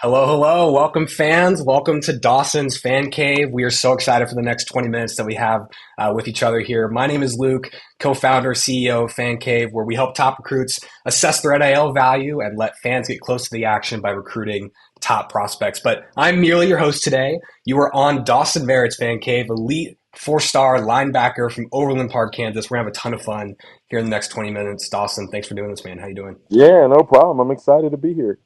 Hello, hello. Welcome, fans. Welcome to Dawson's Fan Cave. We are so excited for the next 20 minutes that we have with each other here. My name is Luke, co-founder, CEO of Fan Cave, where we help top recruits assess their NIL value and let fans get close to the action by recruiting top prospects. But I'm merely your host today. You are on Dawson Merritt's Fan Cave, elite four-star linebacker from Overland Park, Kansas. We're going to have a ton of fun here in the next 20 minutes. Dawson, thanks for doing this, man. How you doing? Yeah, no problem. I'm excited to be here.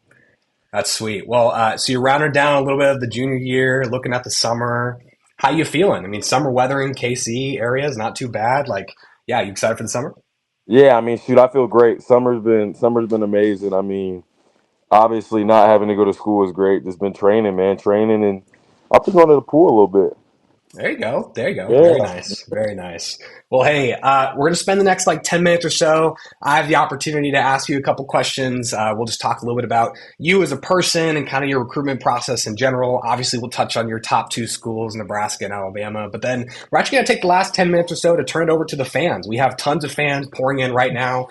That's sweet. Well, so you're rounding down a little bit of the junior year, looking at the summer. How you feeling? I mean, summer weather in KC area is not too bad. Like, yeah, you excited for the summer? Yeah, I mean, shoot, I feel great. Summer's been amazing. I mean, obviously not having to go to school is great. Just been training, man, training, and I've been going to the pool a little bit. There you go. There you go. Very Yeah, nice. Very nice. Well, hey, we're going to spend the next like 10 minutes or so. I have the opportunity to ask you a couple questions. We'll just talk a little bit about you as a person and kind of your recruitment process in general. Obviously, we'll touch on your top two schools, Nebraska and Alabama. But then we're actually going to take the last 10 minutes or so to turn it over to the fans. We have tons of fans pouring in right now,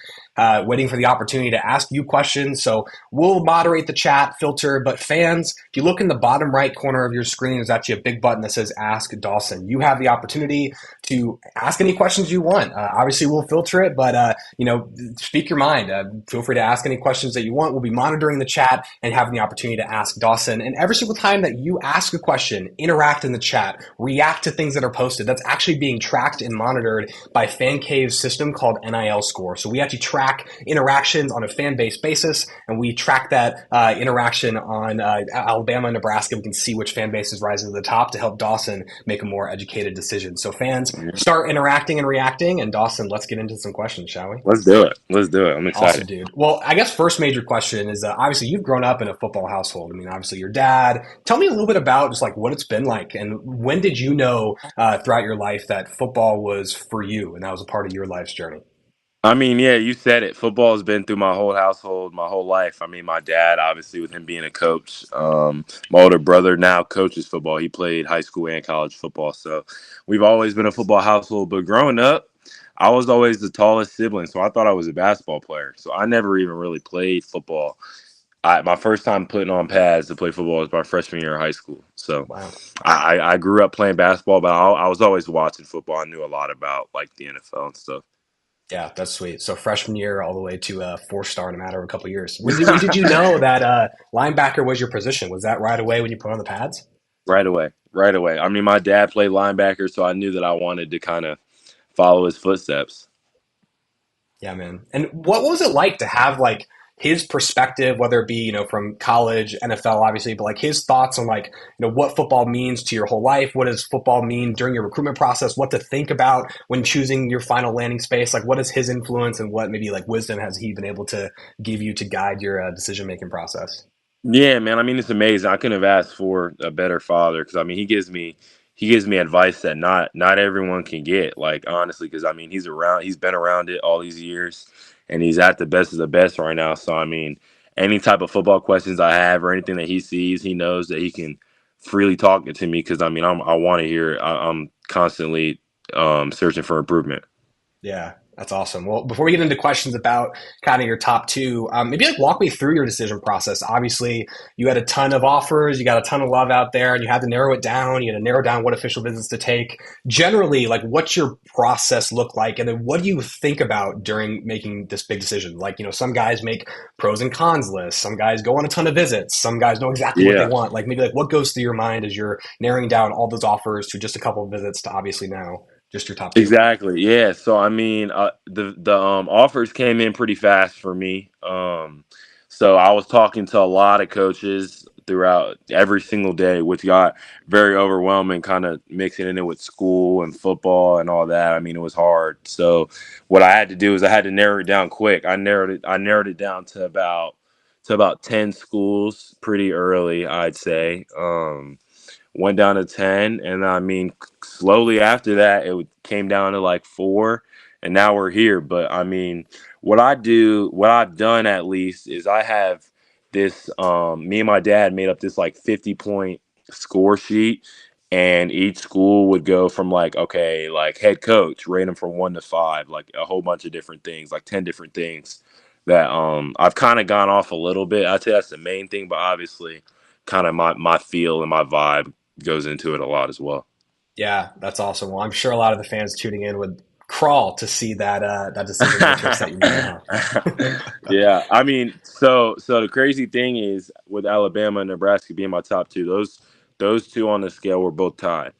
waiting for the opportunity to ask you questions. So we'll moderate the chat filter. But fans, if you look in the bottom right corner of your screen, there's actually a big button that says Ask Dawson. You have the opportunity to ask any questions you want. Obviously, we'll filter it, but speak your mind. Feel free to ask any questions that you want. We'll be monitoring the chat and having the opportunity to ask Dawson. And every single time that you ask a question, interact in the chat, react to things that are posted. That's actually being tracked and monitored by FanCave's system called NIL Score. So we actually track interactions on a fan-based basis, and we track that interaction on Alabama and Nebraska. We can see which fan base is rising to the top to help Dawson make a more educated decision. So fans, start interacting and reacting. And Dawson, let's get into some questions, shall we? let's do it. Let's do it. I'm Awesome, excited. dude. Well, I guess first major question is obviously you've grown up in a football household. I mean, obviously your dad. Tell me a little bit about just like what it's been like, and when did you know throughout your life that football was for you and that was a part of your life's journey? I mean, yeah, you said it. Football has been through my whole household, my whole life. I mean, my dad, obviously, with him being a coach. My older brother now coaches football. He played high school and college football. So we've always been a football household. But growing up, I was always the tallest sibling. So I thought I was a basketball player. So I never even really played football. My first time putting on pads to play football was my freshman year of high school. So Wow. I grew up playing basketball, but I was always watching football. I knew a lot about like the NFL and stuff. Yeah, that's sweet. So freshman year all the way to four-star in a matter of a couple of years. When did you know that linebacker was your position? Was that right away when you put on the pads? Right away. Right away. I mean, my dad played linebacker, so I knew that I wanted to kind of follow his footsteps. Yeah, man. And what was it like to have like his perspective, whether it be, from college, NFL, obviously, but like his thoughts on like, what football means to your whole life? What does football mean during your recruitment process? What to think about when choosing your final landing space? Like, what is his influence and what maybe like wisdom has he been able to give you to guide your decision-making process? Yeah, man. I mean, it's amazing. I couldn't have asked for a better father because I mean, he gives me advice that not everyone can get. Like honestly, because I mean, he's been around it all these years, and he's at the best of the best right now. So I mean, any type of football questions I have or anything that he sees, he knows that he can freely talk it to me because I mean, I want to hear it. I'm constantly searching for improvement. Yeah, that's awesome. Well, before we get into questions about kind of your top two, maybe like walk me through your decision process. Obviously, you had a ton of offers, you got a ton of love out there, and you had to narrow it down. You had to narrow down what official visits to take. Generally, like what's your process look like, and then what do you think about during making this big decision? Like, some guys make pros and cons lists. Some guys go on a ton of visits. Some guys know exactly what they Yeah. want. Like maybe like what goes through your mind as you're narrowing down all those offers to just a couple of visits to obviously now just your top two. Exactly. Yeah. So I mean, the offers came in pretty fast for me. So I was talking to a lot of coaches throughout every single day, which got very overwhelming, kind of mixing it in with school and football and all that. I mean, it was hard. So what I had to do is I had to narrow it down quick. I narrowed it down to about 10 schools pretty early, I'd say. Went down to 10, and I mean slowly after that came down to like 4, and now we're here. But I mean, what I've done at least is I have this me and my dad made up this like 50-point score sheet, and each school would go from like, okay, like head coach, rate them from 1 to 5, like a whole bunch of different things, like 10 different things that I've kind of gone off a little bit. I'd say that's the main thing, but obviously kind of my feel and my vibe goes into it a lot as well. Yeah, that's awesome. Well, I'm sure a lot of the fans tuning in would crawl to see that decision matrix that you made, huh? Yeah, I mean, so the crazy thing is with Alabama and Nebraska being my top two, those two on the scale were both tied.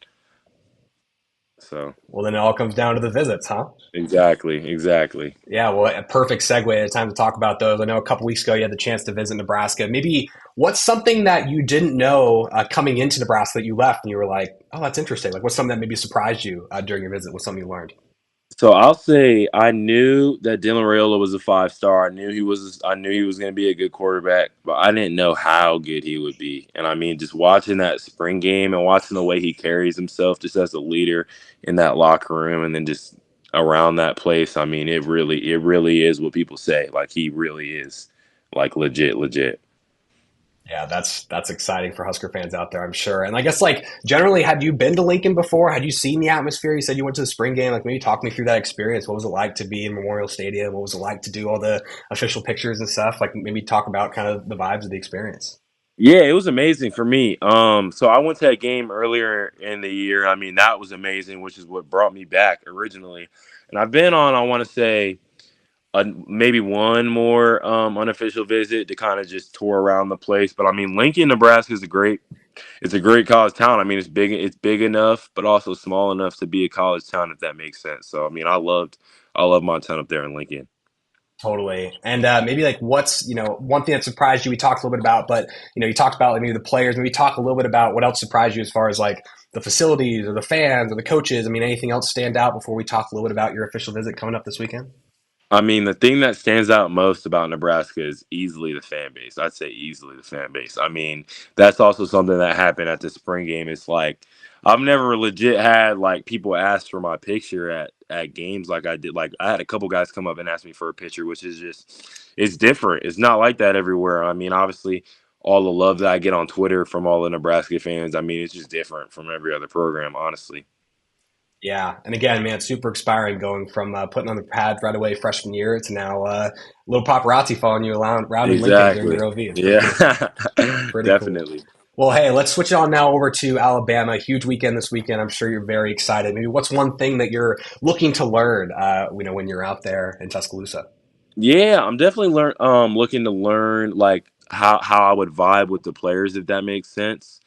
So Well, then it all comes down to the visits, huh? exactly. Yeah, well, a perfect segue. Time to talk about those. I know a couple weeks ago you had the chance to visit Nebraska. Maybe what's something that you didn't know coming into Nebraska that you left and you were like, oh, that's interesting. Like, what's something that maybe surprised you during your visit? What's something you learned? So I'll say I knew that Dylan Raiola was a 5 star. I knew he was going to be a good quarterback, but I didn't know how good he would be. And I mean, just watching that spring game and watching the way he carries himself, just as a leader in that locker room, and then just around that place. I mean, it really is what people say. Like he really is, like legit. Yeah, that's exciting for Husker fans out there, I'm sure. And I guess like generally, had you been to Lincoln before? Had you seen the atmosphere? You said you went to the spring game. Like maybe talk me through that experience. What was it like to be in Memorial Stadium? What was it like to do all the official pictures and stuff? Like maybe talk about kind of the vibes of the experience. Yeah, it was amazing for me. So I went to a game earlier in the year. I mean, that was amazing, which is what brought me back originally. And I've been on, I want to say, maybe one more unofficial visit to kind of just tour around the place. But I mean, Lincoln, Nebraska is it's a great college town. I mean, it's big enough, but also small enough to be a college town, if that makes sense. So I mean, I love my time up there in Lincoln. Totally. And maybe like what's, one thing that surprised you, we talked a little bit about, but, you talked about like maybe the players, maybe talk a little bit about what else surprised you as far as like the facilities or the fans or the coaches. I mean, anything else stand out before we talk a little bit about your official visit coming up this weekend? I mean, the thing that stands out most about Nebraska is easily the fan base. I'd say easily the fan base. I mean, that's also something that happened at the spring game. It's like I've never legit had like people ask for my picture at games like I did. Like I had a couple guys come up and ask me for a picture, which is just it's different. It's not like that everywhere. I mean, obviously all the love that I get on Twitter from all the Nebraska fans, I mean, it's just different from every other program, honestly. Yeah. And again, man, it's super inspiring going from putting on the pads right away freshman year to now little paparazzi following you around in Lincoln during Exactly. your OV. It's pretty cool. Yeah. Pretty cool. Definitely. Well, hey, let's switch it on now over to Alabama. Huge weekend this weekend. I'm sure you're very excited. Maybe what's one thing that you're looking to learn, when you're out there in Tuscaloosa? Yeah, I'm definitely looking to learn like how I would vibe with the players, if that makes sense.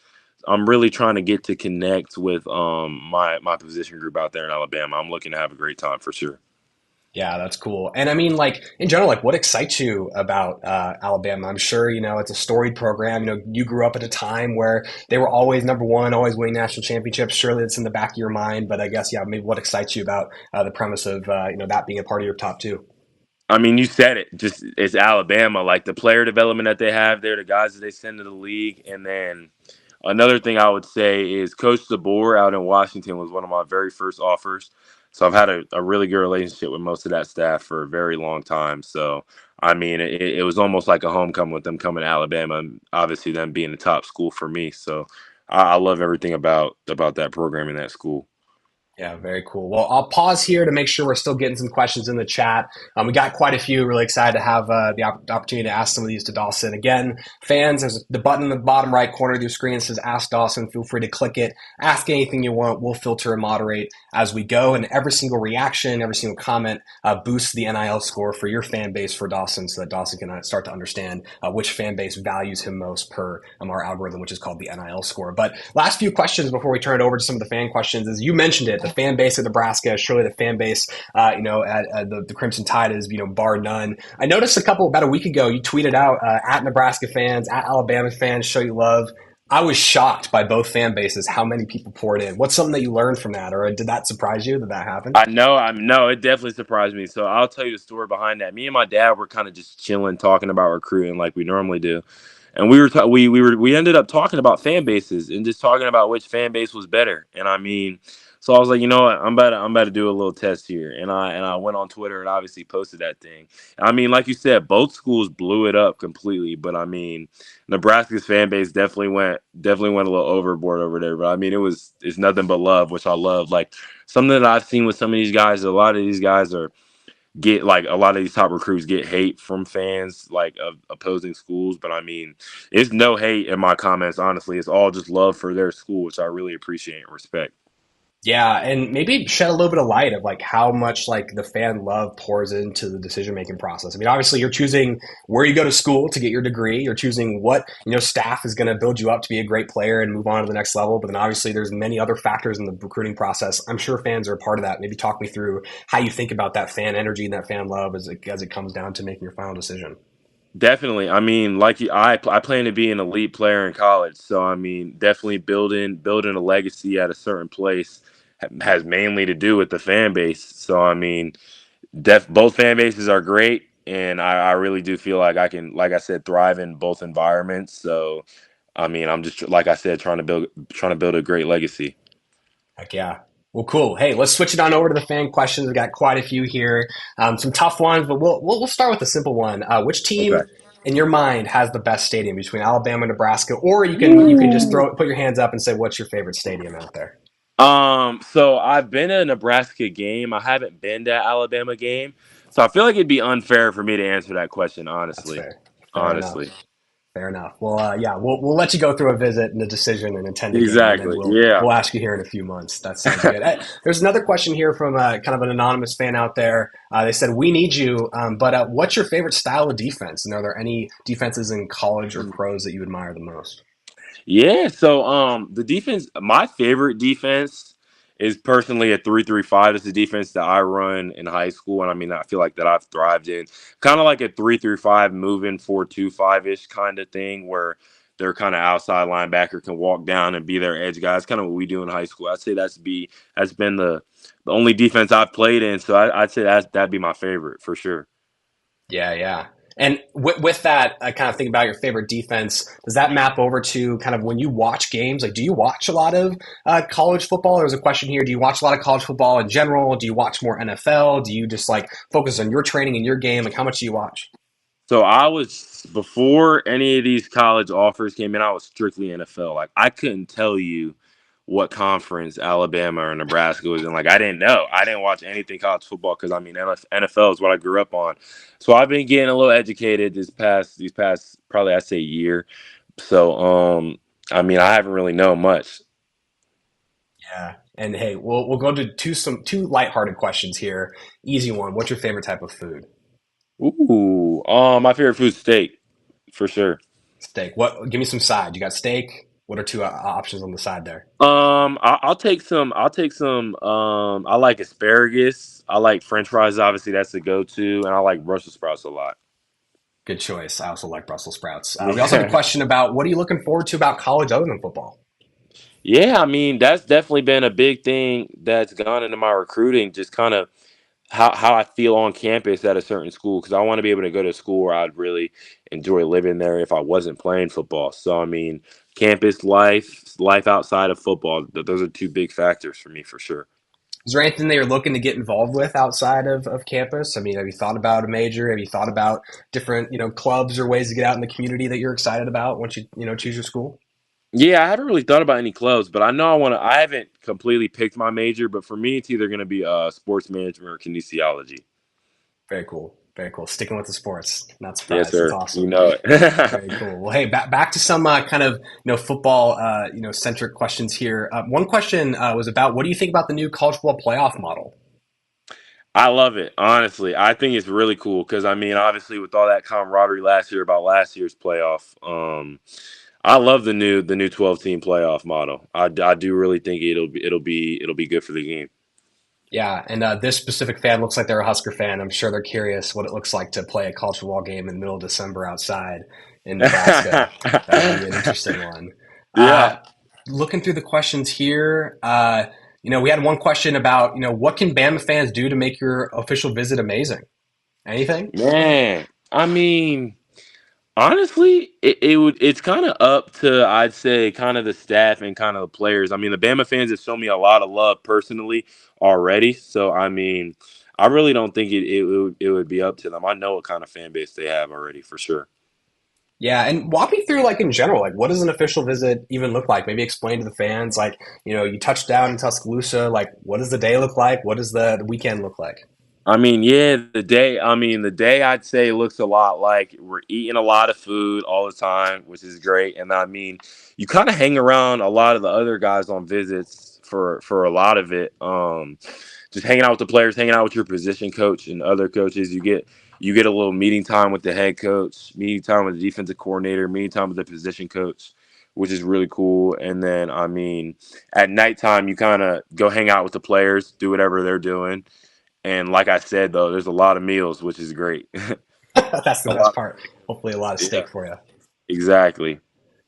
I'm really trying to get to connect with my position group out there in Alabama. I'm looking to have a great time for sure. Yeah, that's cool. And I mean, like in general, like what excites you about Alabama? I'm sure it's a storied program. You grew up at a time where they were always number one, always winning national championships. Surely it's in the back of your mind. But I guess yeah, maybe what excites you about the premise of that being a part of your top two? I mean, you said it. Just it's Alabama, like the player development that they have there, the guys that they send to the league, and then another thing I would say is Coach DeBoer out in Washington was one of my very first offers. So I've had a really good relationship with most of that staff for a very long time. So I mean, it was almost like a homecoming with them coming to Alabama, and obviously them being the top school for me. So I love everything about that program and that school. Yeah, very cool. Well, I'll pause here to make sure we're still getting some questions in the chat. We got quite a few. Really excited to have the opportunity to ask some of these to Dawson. Again, fans, there's the button in the bottom right corner of your screen that says Ask Dawson. Feel free to click it. Ask anything you want. We'll filter and moderate as we go. And every single reaction, every single comment boosts the NIL score for your fan base for Dawson so that Dawson can start to understand which fan base values him most per our algorithm, which is called the NIL score. But last few questions before we turn it over to some of the fan questions is you mentioned it, the fan base of Nebraska, surely the fan base, at the Crimson Tide is, bar none. I noticed about a week ago, you tweeted out at Nebraska fans, at Alabama fans, show you love. I was shocked by both fan bases, how many people poured in. What's something that you learned from that, or did that surprise you that that happened? I know. No, it definitely surprised me. So I'll tell you the story behind that. Me and my dad were kind of just chilling, talking about recruiting like we normally do, and we ended up talking about fan bases and just talking about which fan base was better. And I mean, so I was like, you know what, I'm about to do a little test here, and I went on Twitter and obviously posted that thing. I mean, like you said, both schools blew it up completely, but I mean, Nebraska's fan base definitely went a little overboard over there. But I mean, it's nothing but love, which I love. Like something that I've seen with some of these guys, a lot of these guys are get like a lot of these top recruits get hate from fans like of opposing schools, but I mean, it's no hate in my comments. Honestly, it's all just love for their school, which I really appreciate and respect. Yeah, and maybe shed a little bit of light of like how much like the fan love pours into the decision making process. I mean, obviously you're choosing where you go to school to get your degree. You're choosing what, staff is going to build you up to be a great player and move on to the next level. But then obviously there's many other factors in the recruiting process. I'm sure fans are a part of that. Maybe talk me through how you think about that fan energy and that fan love as it comes down to making your final decision. Definitely. I mean, I plan to be an elite player in college, so I mean, definitely building a legacy at a certain place has mainly to do with the fan base. So I mean, both fan bases are great, and I really do feel like I can, like I said, thrive in both environments. So I mean, I'm just like I said, trying to build a great legacy. Heck yeah. Well, cool. Hey, let's switch it on over to the fan questions. We got quite a few here. Some tough ones, but we'll start with a simple one. Which Okay. team in your mind has the best stadium between Alabama and Nebraska? Or you can just put your hands up and say what's your favorite stadium out there. So I've been to a Nebraska game. I haven't been to an Alabama game. So I feel like it'd be unfair for me to answer that question, That's honestly. fair. Fair enough. Honestly. Fair enough. Well, yeah, we'll let you go through a visit and a decision and attend a game, and then Exactly. we'll Yeah. we'll ask you here in a few months. That sounds good. There's another question here from kind of an anonymous fan out there. They said we need you, but what's your favorite style of defense? And are there any defenses in college or pros that you admire the most? Yeah, so the defense, my favorite defense is personally a 3-3-5. It's the defense that I run in high school, and I mean I feel like that I've thrived in. Kind of like a 3-3-5 moving 4-2-5 ish kind of thing where their kind of outside linebacker can walk down and be their edge guy. It's kind of what we do in high school. I'd say that's been the only defense I've played in, so I'd say that'd be my favorite for sure. Yeah, yeah. And with that, I kind of think about your favorite defense. Does that map over to kind of when you watch games? Like, do you watch a lot of college football? There's a question here. Do you watch a lot of college football in general? Do you watch more NFL? Do you just like focus on your training and your game? Like, how much do you watch? So I was before any of these college offers came in, I was strictly NFL. Like I couldn't tell you what conference Alabama or Nebraska was in. Like I didn't know. I didn't watch anything college football because I mean NFL is what I grew up on. So I've been getting a little educated these past probably I'd say year. So I mean I haven't really known much. Yeah. And hey, we'll go to two lighthearted questions here. Easy one. What's your favorite type of food? Ooh, my favorite food steak for sure. Steak. What? Give me some side. You got steak. What are two options on the side there? I'll take some. I'll take some. I like asparagus. I like French fries. Obviously, that's the go-to, and I like Brussels sprouts a lot. Good choice. I also like Brussels sprouts. We also have a Yeah, question about what are you looking forward to about college other than football? yeah. I mean, that's definitely been a big thing that's gone into my recruiting. Just kind of how I feel on campus at a certain school because I want to be able to go to a school where I'd really enjoy living there if I wasn't playing football. So I mean, campus life, life outside of football. Those are two big factors for me for sure. Is there anything that you're looking to get involved with outside of campus? I mean, have you thought about a major? Have you thought about different, clubs or ways to get out in the community that you're excited about once you choose your school? Yeah, I haven't really thought about any clubs, but I know I want to. I haven't completely picked my major, but for me, it's either going to be sports management or kinesiology. Very cool. Very cool. Sticking with the sports. Not Yes, surprised. That's sir. You awesome. know it. Very cool. Well, hey, back to some kind of football centric questions here. One question was about what do you think about the new college football playoff model? I love it. Honestly, I think it's really cool because I mean, obviously, with all that camaraderie last year about last year's playoff, I love the new 12 team playoff model. I do really think it'll be good for the game. Yeah, and this specific fan looks like they're a Husker fan. I'm sure they're curious what it looks like to play a college football game in the middle of December outside in Nebraska. That'll be an interesting one. Uh, Yeah, Looking through the questions here, we had one question about, what can Bama fans do to make your official visit amazing? Anything? man. I mean. Honestly, it's kind of up to I'd say kind of the staff and kind of the players. I mean, the Bama fans have shown me a lot of love personally already. So I mean, I really don't think it would be up to them. I know what kind of fan base they have already for sure. Yeah, and walk me through, like, in general, like, what does an official visit even look like? Maybe explain to the fans, like, you touch down in Tuscaloosa, like, what does the day look like? What does the weekend look like? I mean, yeah, the day I'd say looks a lot like we're eating a lot of food all the time, which is great. And I mean, you kind of hang around a lot of the other guys on visits for a lot of it. Just hanging out with the players, hanging out with your position coach and other coaches. You get a little meeting time with the head coach, meeting time with the defensive coordinator, meeting time with the position coach, which is really cool. And then I mean, at nighttime, you kind of go hang out with the players, do whatever they're doing, and like I said, though, there's a lot of meals, which is great. That's the A best lot. part. Hopefully, a lot of Yeah, steak for you. exactly.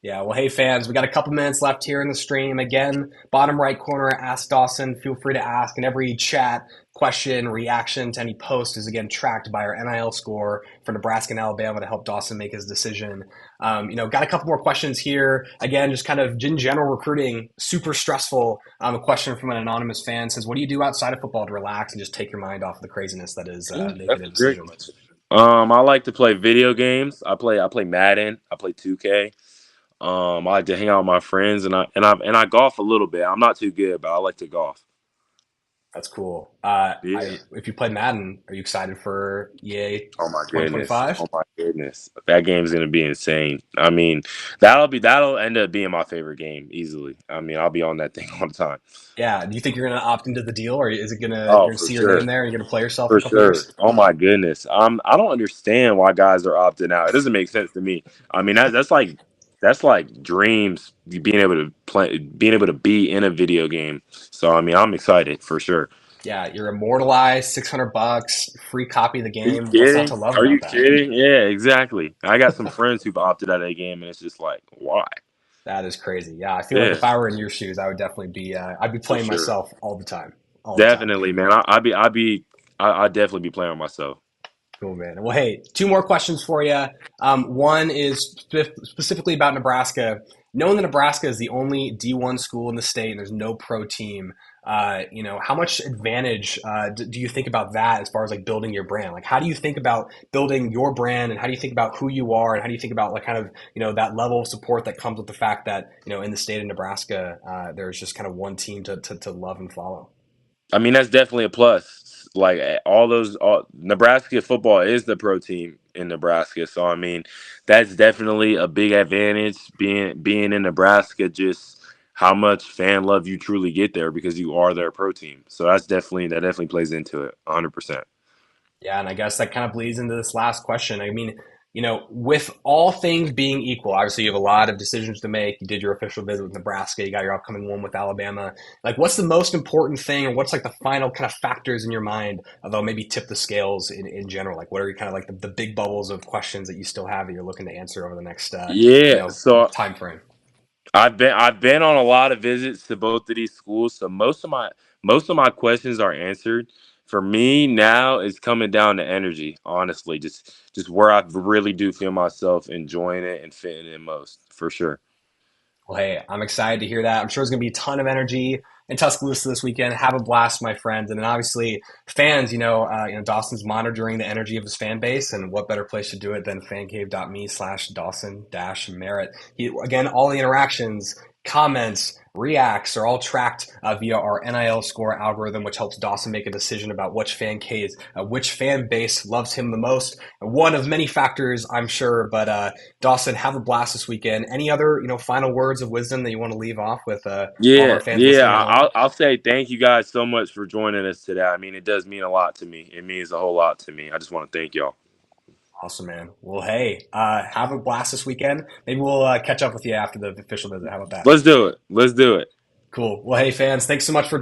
Yeah, well, hey fans, we got a couple minutes left here in the stream. Again, bottom right corner, ask Dawson. Feel free to ask, and every chat, question, reaction to any post is again tracked by our NIL score for Nebraska and Alabama to help Dawson make his decision. Got a couple more questions here. Again, just kind of in general recruiting, super stressful. A question from an anonymous fan says, "What do you do outside of football to relax and just take your mind off of the craziness that is making That's a a great decision?" question. I like to play video games. I play Madden. I play 2K. I like to hang out with my friends, and I golf a little bit. I'm not too good, but I like to golf. That's cool. Yeah. If you play Madden, are you excited for EA Oh my goodness. 2025? Oh my goodness. That game's gonna be insane. I mean, that'll end up being my favorite game easily. I mean, I'll be on that thing all the time. Yeah. Do you think you're going to opt into the deal, or is it Oh, you're going to for see your name sure. there and you're going to play yourself for For a couple sure. years? Oh my goodness. I don't understand why guys are opting out. It doesn't make sense to me. I mean, that's like dreams being able to play, being able to be in a video game. So I mean, I'm excited for sure. Yeah, you're immortalized, $600, free copy of the Are you game. What's not kidding? to love Are about you that? kidding? Yeah, exactly. I got some friends who've opted out of that game, and it's just like, why? That is crazy. Yeah, I feel like Yeah, if I were in your shoes, I would definitely be. I'd be for playing sure. myself all the time, all the time. Definitely, man. I'd definitely be playing on myself. Cool, man. Well, hey, two more questions for you. One is specifically about Nebraska. Knowing that Nebraska is the only D1 school in the state and there's no pro team, how much advantage do you think about that as far as like building your brand? Like, how do you think about building your brand, and how do you think about who you are, and how do you think about like kind of that level of support that comes with the fact that in the state of Nebraska, there's just kind of one team to love and follow. I mean, that's definitely a plus. Like Nebraska football is the pro team in Nebraska, so I mean, that's definitely a big advantage being in Nebraska. Just how much fan love you truly get there because you are their pro team. So that definitely plays into it, 100%. Yeah, and I guess that kind of bleeds into this last question. I mean, with all things being equal, obviously you have a lot of decisions to make. You did your official visit with Nebraska, you got your upcoming one with Alabama. Like, what's the most important thing, or what's like the final kind of factors in your mind, although maybe tip the scales in general? Like, what are kind of like the big bubbles of questions that you still have that you're looking to answer over the next, Yeah. So time frame? I've been on a lot of visits to both of these schools, so most of my questions are answered. For me now, it's coming down to energy, honestly, just where I really do feel myself enjoying it and fitting in most, for sure. Well, hey, I'm excited to hear that. I'm sure there's going to be a ton of energy in Tuscaloosa this weekend. Have a blast, my friends. And then obviously, fans, Dawson's monitoring the energy of his fan base, and what better place to do it than fancave.me/Dawson-Merritt. Again, all the interactions, comments, reacts are all tracked via our NIL score algorithm, which helps Dawson make a decision about which fan base loves him the most. One of many factors, I'm sure, but Dawson, have a blast this weekend. Any other, final words of wisdom that you want to leave off with all of our Yeah, fans yeah. listening at home? I'll say thank you guys so much for joining us today. I mean, it does mean a lot to me. It means a whole lot to me. I just want to thank y'all. Awesome, man. Well, hey, have a blast this weekend. Maybe we'll catch up with you after the official visit. How about that? Let's do it. Let's do it. Cool. Well, hey, fans, thanks so much for joining.